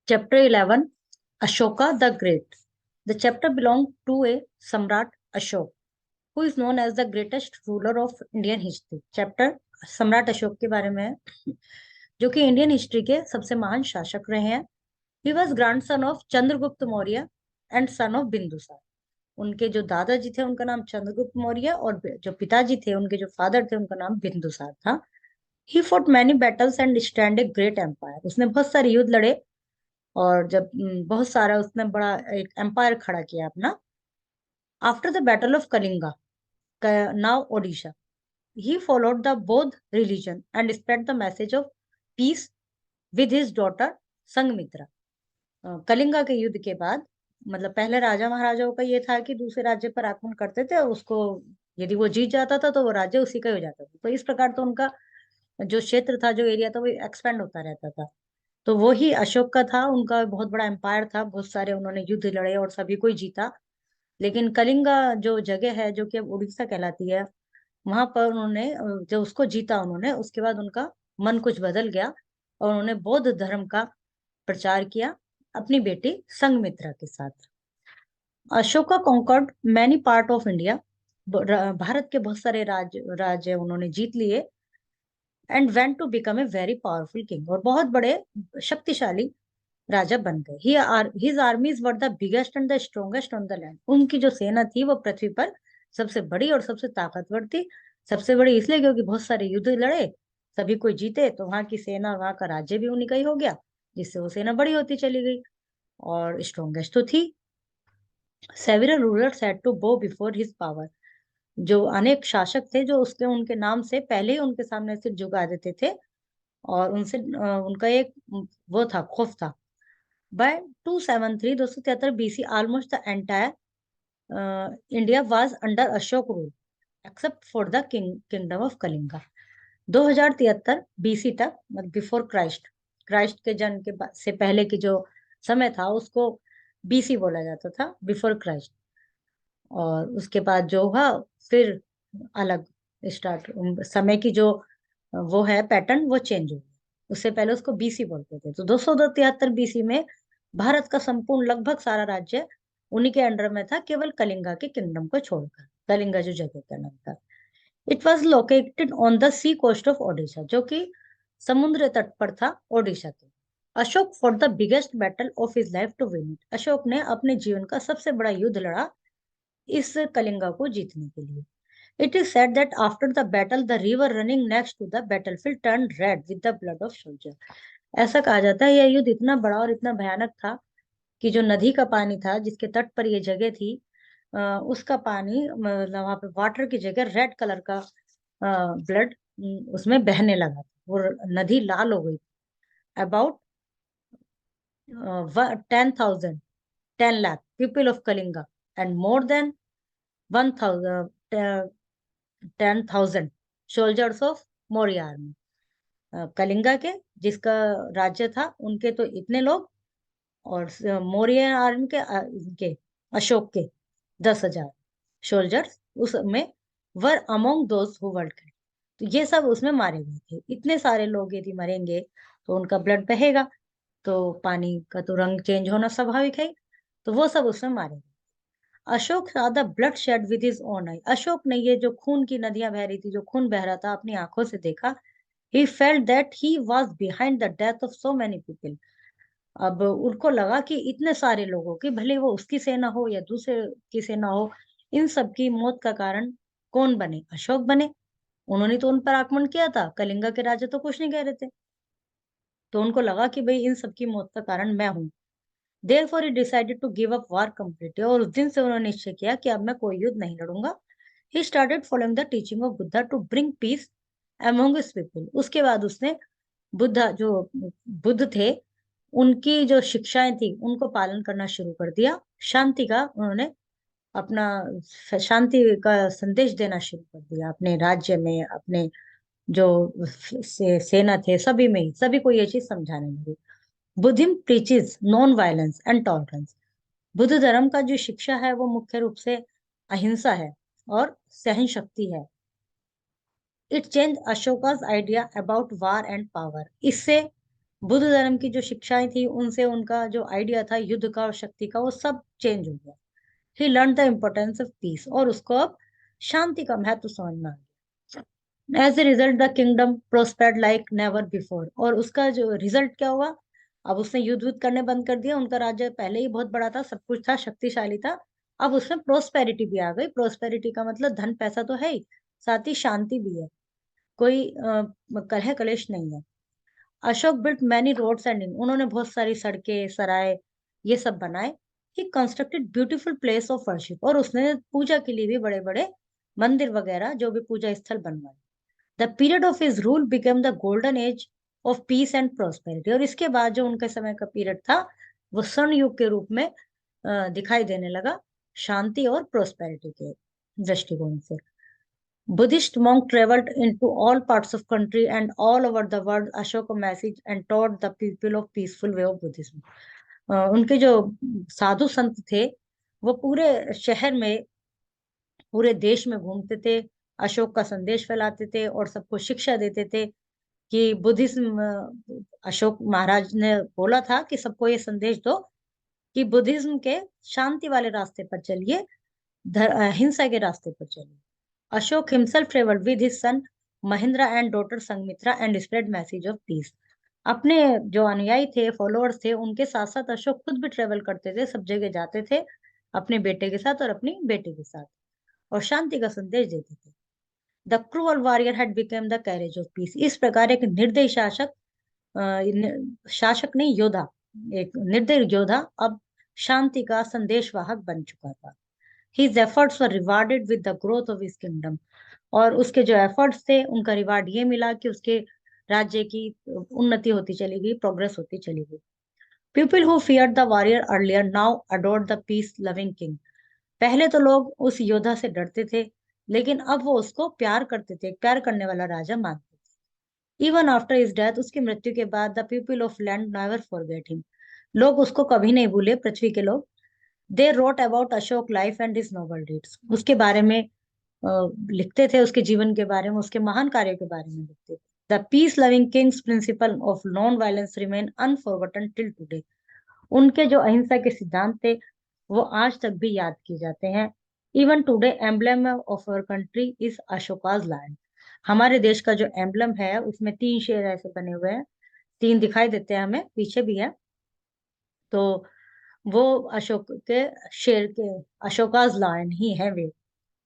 Chapter 11, Ashoka the Great. The chapter belonged to a Samrat Ashok, who is known as the greatest ruler of Indian history. Chapter सम्राट अशोक के बारे में है, जो कि Indian history के सबसे महान शासक रहे हैं. He was grandson of Chandragupta Maurya and son of Bindusara. उनके जो दादाजी थे उनका नाम चंद्रगुप्त मौर्य, और जो पिताजी थे उनके जो फादर थे उनका नाम बिंदुसार था. He fought many battles and stand a great empire. उसने बहुत सारे युद्ध लड़े, और जब बहुत सारा उसने बड़ा एक एम्पायर खड़ा किया अपना. After the battle of Kalinga, now Odisha, he followed the Bodh religion and spread the message of peace with his daughter Sanghamitra. Kalinga के युद्ध के बाद, मतलब पहले राजा महाराजाओं का ये था कि दूसरे राज्य पर आक्रमण करते थे, और उसको यदि वो जीत जाता था तो वो राज्य उसी का ही हो जाता था. तो इस प्रकार तो उनका जो क्षेत्र था, जो एरिया था, वो एक्सपेंड होता रहता था. तो वो ही अशोक का था. उनका बहुत बड़ा एम्पायर था, बहुत सारे उन्होंने युद्ध लड़े और सभी को ही जीता. लेकिन कलिंगा जो जगह है, जो कि अब उड़ीसा कहलाती है, वहां पर उन्होंने जब उसको जीता उन्होंने, उसके बाद उनका मन कुछ बदल गया और उन्होंने बौद्ध धर्म का प्रचार किया अपनी बेटी संघमित्रा के साथ. Ashoka conquered many part of India. Bharat के बहुत सारे राज्य उन्होंने जीत लिए. And went to become a very powerful king, और बहुत बड़े शक्तिशाली राजा बन गए. His armies were the biggest and the strongest on the land. उनकी जो सेना थी वो पृथ्वी पर सबसे बड़ी और सबसे ताकतवर थी. सबसे बड़ी इसलिए क्योंकि बहुत सारे युद्ध लड़े, सभी को जीते, तो वहां की सेना, वहां का राज्य भी उन्हीं का ही हो गया, जिससे वो सेना बड़ी होती चली गई और स्ट्रॉन्गेस्ट तो थी. सेवरल रूलर्स हैड टू बो बिफोर हिज पावर. जो अनेक शासक थे जो उसके उनके नाम से पहले ही उनके सामने सिर झुका देते थे, और उनसे उनका एक वो था, खौफ था. By 273, 273 BC, almost the entire India was under Ashok rule, except for the kingdom of Kalinga. 2073 BC तक, मतलब बिफोर क्राइस्ट, क्राइस्ट के जन्म से पहले की जो समय था उसको बीसी बोला जाता था, बिफोर क्राइस्ट. और उसके बाद जो हुआ, फिर अलग स्टार्ट समय की जो वो है पैटर्न, वो चेंज हो गया. उससे पहले उसको बीसी बोलते थे. तो 273 बीसी में भारत का संपूर्ण लगभग सारा राज्य उन्हीं के अंडर में था, केवल कलिंगा के किंगडम को छोड़कर. कलिंगा जो जगह का नाम था. It was located on the sea coast of Odisha, जो कि समुद्र तट पर था ओडिशा के. Ashok for the biggest battle of his life to win it. Ashok ने अपने जीवन का सबसे बड़ा युद्ध लड़ा इस कलिंगा को जीतने के लिए. It is said that after the battle the river running next to the battlefield turn red with the blood of soldier. ऐसा कहा जाता है यह युद्ध इतना बड़ा और इतना भयानक था कि जो नदी का पानी था जिसके तट पर ये जगह थी, उसका पानी, मतलब वहां पे वाटर की जगह रेड कलर का ब्लड उसमें बहने लगा. वो नदी लाल हो गई. About 10,000, 10 lakh people of Kalinga and more than 1,000, 10,000 soldiers of Maurya army. Kalinga के, जिसका राज्य था, उनके तो इतने लोग, और मौर्य आर्मी के, इनके अशोक के 10,000 सोल्जर्स उसमें वर अमोंग दोज हु वर्ल्ड. तो ये सब उसमें मारे गए थे. इतने सारे लोग यदि मरेंगे तो उनका ब्लड बहेगा, तो पानी का तो रंग चेंज होना स्वाभाविक है. तो वो सब उसमें मारे गए. Ashok saw the blood shed with his own eye. Ashok ने ये जो खून की नदियां बह रही थी, जो खून बह रहा था, अपनी आंखों से देखा. He felt that he was behind the death of so many people. अब उनको लगा कि इतने सारे लोगों की, भले वो उसकी सेना हो या दूसरे की सेना हो, इन सब की मौत का कारण कौन बने? अशोक बने. उन्होंने तो उन पर आक्रमण किया था, कलिंगा के राजा तो कुछ नहीं कह रहे थे. तो उनको लगा कि भाई इन सब की मौत का कारण मैं हूँ. Therefore he decided to give up war completely. और उस दिन से उन्होंने निश्चय किया कि अब मैं कोई युद्ध नहीं लड़ूंगा. He started following the teaching of Buddha to bring peace among his people. उसके बाद उसने बुद्धा, जो बुद्ध थे, उनकी जो शिक्षाएं थी उनको पालन करना शुरू कर दिया. शांति का उन्होंने अपना शांति का संदेश देना शुरू कर दिया अपने राज्य में, अपने जो सेना थे सभी में, सभी को ये चीज समझाने लगे. Buddhism preaches non violence and tolerance. Buddha धर्म का जो शिक्षा है वो मुख्य रूप से अहिंसा है और सहन शक्ति है. It change Ashoka's idea about war and power. इससे बुद्ध धर्म की जो शिक्षाएं थी उनसे उनका जो आइडिया था युद्ध का और शक्ति का वो सब चेंज हो गया। He learn the importance of peace, और उसको अब शांति का महत्व समझ में आ गया। As a result the kingdom prospered like never before, और उसका जो रिजल्ट क्या हुआ, अब उसने युद्ध वुद्ध करने बंद कर दिया। उनका राज्य पहले ही बहुत बड़ा था, सब कुछ था, शक्तिशाली था। अब उसमें प्रोस्पेरिटी भी आ गई। प्रोस्पेरिटी का मतलब धन पैसा तो है ही, साथ ही शांति भी है, कोई कलह कलेश नहीं है। Ashok built many roads and inn, उन्होंने बहुत सारी सड़कें सराय ये सब बनाए। He constructed beautiful place of worship, और उसने पूजा के लिए भी बड़े बड़े मंदिर वगैरह जो भी पूजा स्थल बनवाए। The period of his rule became the golden age of peace and prosperity, और इसके बाद जो उनके समय का पीरियड था वो स्वर्ण युग के रूप में दिखाई देने लगा, शांति और प्रोस्पेरिटी के दृष्टिकोण से। Buddhist monk traveled into all parts of country and all over the world, Ashoka message and taught the people of peaceful way of Buddhism. उनके जो साधु संत थे वो पूरे शहर में, पूरे देश में घूमते थे, अशोक का संदेश फैलाते थे और सबको शिक्षा देते थे कि बुद्धिज्म, अशोक महाराज ने बोला था कि सबको ये संदेश दो कि बुद्धिज्म के शांति वाले रास्ते पर चलिए, हिंसा के रास्ते पर चलिए। Ashok himself traveled with his son Mahendra and daughter Sanghmitra and spread message of peace. अपने जो अनुयायी थे, फॉलोअर्स थे, उनके साथ साथ अशोक खुद भी ट्रेवल करते थे, सब जगह जाते थे अपने बेटे के साथ और अपनी बेटी के साथ, और शांति का संदेश देते थे। The cruel warrior had become the carriage of peace, इस प्रकार एक निर्दयी शासक, शासक नहीं योद्धा, एक निर्दयी योद्धा अब शांति का संदेशवाहक बन चुका था। His efforts were rewarded with the growth of his kingdom, और उसके जो एफर्ट्स थे उनका रिवार्ड ये मिला कि उसके राज्य की उन्नति होती चली गई, प्रोग्रेस होती चली गई। People who feared the warrior earlier now adored the peace loving king, पहले तो लोग उस योद्धा से डरते थे, लेकिन अब वो उसको प्यार करते थे, प्यार करने वाला राजा मानते थे। इवन आफ्टर हिज डेथ, उसकी मृत्यु के बाद, the people of land never forget him, लोग उसको कभी नहीं भूले, पृथ्वी के लोग। They wrote about Ashok life and his noble deeds, उसके बारे में लिखते थे, उसके जीवन के बारे में, उसके महान कार्यों के बारे में लिखते थे। The peace loving king's principle of non violence remain unforgotten till today, उनके जो अहिंसा के सिद्धांत थे वो आज तक भी याद किए जाते हैं। Even today emblem of our country is Ashoka's lion, हमारे देश का जो एम्बलम है उसमें तीन शेर ऐसे बने हुए हैं, तीन दिखाई देते हैं, हमें पीछे भी है, तो वो अशोक के शेर के, अशोकाज लायन ही है वे,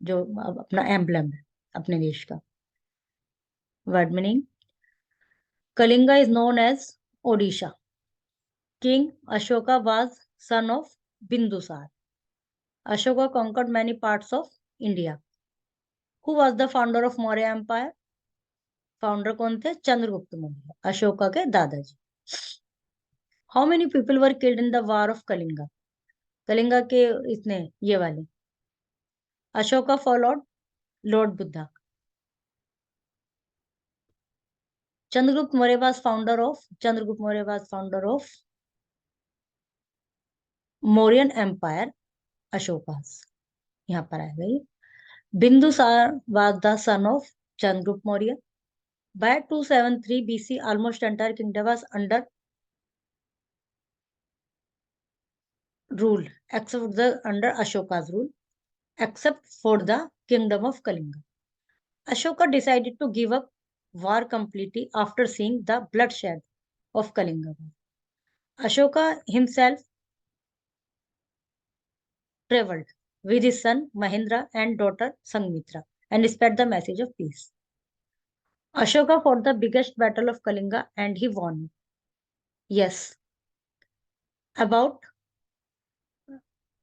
जो अपना एम्बलम है अपने देश का। Word meaning, Kalinga is known as Odisha, king Ashoka was son of Bindusara, Ashoka conquered many parts of India. Who was the founder of Maurya Empire? Founder कौन थे? चंद्रगुप्त मौर्य, अशोका के दादाजी। How many people were killed in the war of Kalinga, Kalinga के इतने ये वाले। Ashoka followed lord Buddha, Chandragupta Maurya was founder of, Chandragupta Maurya was founder of Mauryan empire, Ashoka's, यहाँ पर आएगा ये। Bindusara was the son of Chandragupta Maurya. By 273 BC, almost entire kingdom was under rule, except the under Ashoka's rule, except for the kingdom of Kalinga. Ashoka decided to give up war completely after seeing the bloodshed of Kalinga. Ashoka himself traveled with his son Mahendra and daughter Sanghmitra and spread the message of peace. Ashoka fought the biggest battle of Kalinga and he won. Yes, about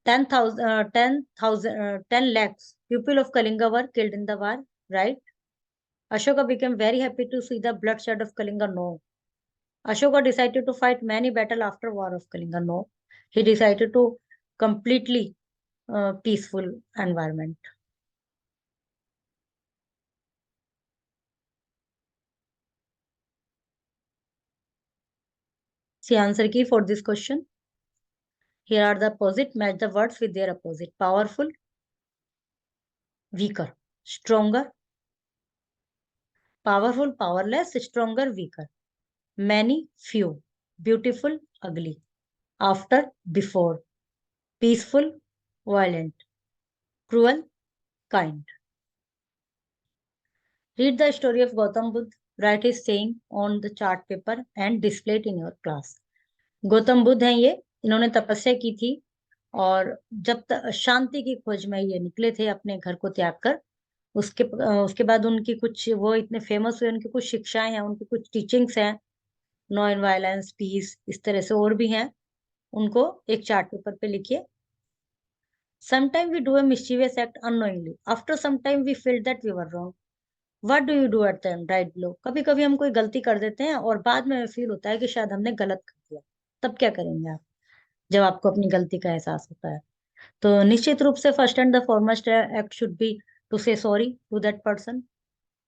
10,000, 10,000, 10 lakhs people of Kalinga were killed in the war, right? Ashoka became very happy to see the bloodshed of Kalinga. No. Ashoka decided to fight many battles after war of Kalinga. No. He decided to completely peaceful environment. See answer key for this question. Here are the opposite. Match the words with their opposite. Powerful, weaker, stronger, powerful, powerless, stronger, weaker. many, few, beautiful, ugly, after, before, peaceful, violent, cruel, kind. Read the story of Gautam Buddha. Write his saying on the chart paper and display it in your class. Gautam Buddha हैं ये, इन्होंने तपस्या की थी और जब शांति की खोज में ये निकले थे अपने घर को त्याग कर। उसके बाद उनकी कुछ, वो इतने फेमस हुए, उनकी कुछ शिक्षाएं हैं, उनकी कुछ टीचिंग्स हैं, नो इन वायलेंस, पीस, इस तरह से और भी हैं। उनको एक चार्ट पेपर पे लिखिए। Sometimes we do a mischievous act unknowingly. After some time we feel that we were wrong. What do you do at the end? Right below. कभी कभी हम कोई गलती कर देते हैं और बाद में फील होता है कि शायद हमने गलत कर दिया। तब क्या करेंगे आप, जब आपको अपनी गलती का एहसास होता है? तो निश्चित रूप से first and the foremost act should be to say sorry to that person,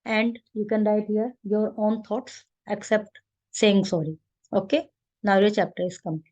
and you can write here your own thoughts except saying sorry. Okay, now your chapter is complete.